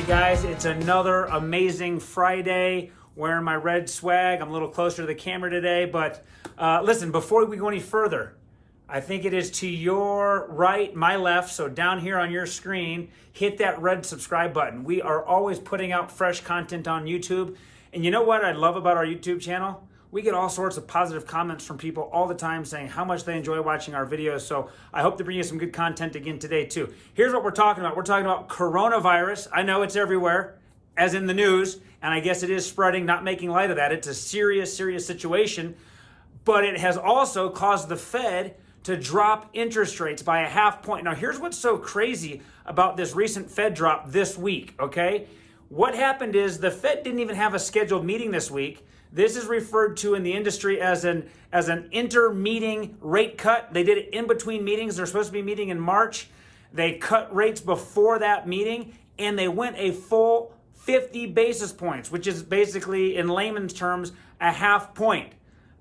guys, it's another amazing Friday. Wearing my red swag. I'm a little closer to the camera today, but listen, before we go any further, I think it is to your right, my left, so down here on your screen, hit that red subscribe button. We are always putting out fresh content on YouTube. And you know what I love about our YouTube channel? We get all sorts of positive comments from people all the time saying how much they enjoy watching our videos. So I hope to bring you some good content again today too. Here's what we're talking about. We're talking about coronavirus. I know it's everywhere, as in the news, and I guess it is spreading, not making light of that. It's a serious, serious situation, but it has also caused the Fed to drop interest rates by a half point. Now, here's what's so crazy about this recent Fed drop this week, okay? What happened is the Fed didn't even have a scheduled meeting this week. This is referred to in the industry as an inter-meeting rate cut. They did it in between meetings. They're supposed to be meeting in March. They cut rates before that meeting, and they went a full 50 basis points, which is basically, in layman's terms, a half point.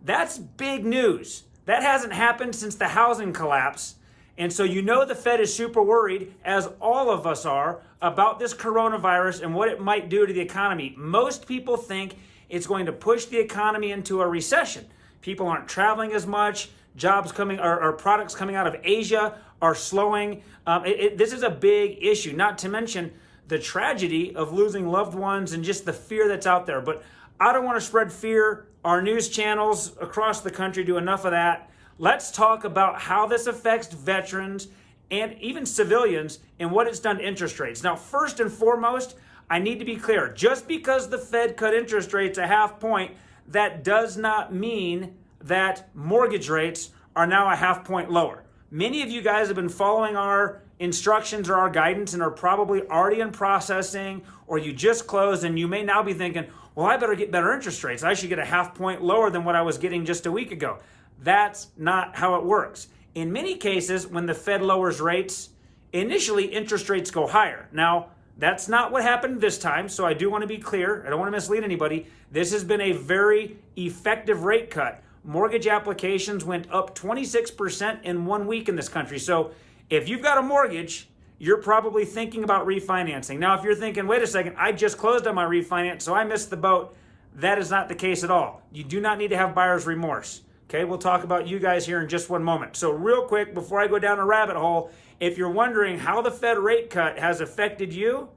That's big news. That hasn't happened since the housing collapse. And so you know the Fed is super worried, as all of us are, about this coronavirus and what it might do to the economy. Most people think it's going to push the economy into a recession. People aren't traveling as much. Jobs coming or products coming out of Asia are slowing. This is a big issue, not to mention the tragedy of losing loved ones and just the fear that's out there. But I don't want to spread fear. Our news channels across the country do enough of that. Let's talk about how this affects veterans and even civilians and what it's done to interest rates. Now, first and foremost, I need to be clear. Just because the Fed cut interest rates a half point, that does not mean that mortgage rates are now a half point lower. Many of you guys have been following our instructions or our guidance and are probably already in processing, or you just closed and you may now be thinking, well, I better get better interest rates. I should get a half point lower than what I was getting just a week ago. That's not how it works. In many cases, when the Fed lowers rates, initially interest rates go higher. Now, that's not what happened this time, so I do want to be clear. I don't want to mislead anybody. This has been a very effective rate cut. Mortgage applications went up 26% in 1 week in this country. So if you've got a mortgage, you're probably thinking about refinancing. Now, if you're thinking, wait a second, I just closed on my refinance, so I missed the boat, that is not the case at all. You do not need to have buyer's remorse. Okay, we'll talk about you guys here in just one moment. So real quick, before I go down a rabbit hole, if you're wondering how the Fed rate cut has affected you,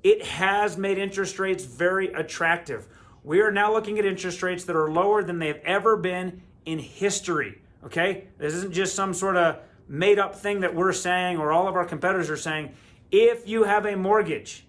it has made interest rates very attractive. We are now looking at interest rates that are lower than they've ever been in history, okay? This isn't just some sort of made up thing that we're saying or all of our competitors are saying. If you have a mortgage,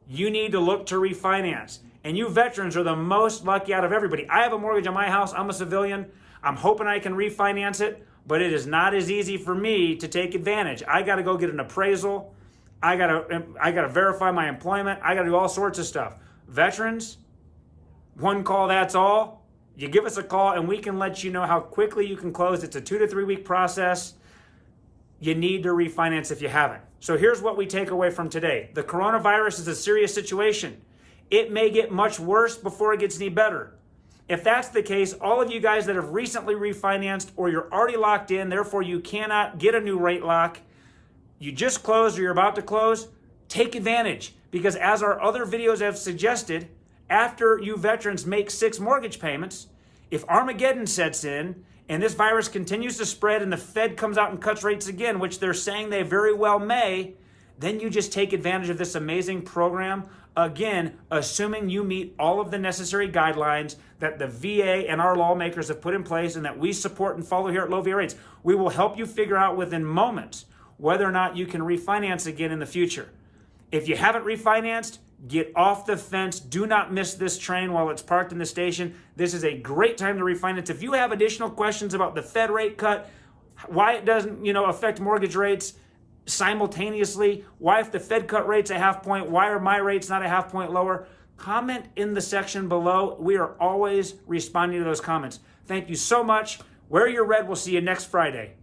you need to look to refinance. And you veterans are the most lucky out of everybody. I have a mortgage on my house. I'm a civilian. I'm hoping I can refinance it, but it is not as easy for me to take advantage. I got to go get an appraisal. I got to verify my employment. I got to do all sorts of stuff. Veterans, one call, that's all. You give us a call and we can let you know how quickly you can close. It's a 2 to 3 week process. You need to refinance if you haven't. So here's what we take away from today. The coronavirus is a serious situation. It may get much worse before it gets any better. If that's the case, all of you guys that have recently refinanced or you're already locked in, therefore you cannot get a new rate lock, you just closed or you're about to close, take advantage. Because as our other videos have suggested, after you veterans make 6 mortgage payments, if Armageddon sets in and this virus continues to spread and the Fed comes out and cuts rates again, which they're saying they very well may, then you just take advantage of this amazing program. Again, assuming you meet all of the necessary guidelines that the VA and our lawmakers have put in place and that we support and follow here at Low VA Rates. We will help you figure out within moments whether or not you can refinance again in the future. If you haven't refinanced, get off the fence. Do not miss this train while it's parked in the station. This is a great time to refinance. If you have additional questions about the Fed rate cut, why it doesn't, affect mortgage rates simultaneously, why if the Fed cut rates a half point, why are my rates not a half point lower? Comment in the section below. We are always responding to those comments. Thank you so much. Wear your red. We'll see you next Friday.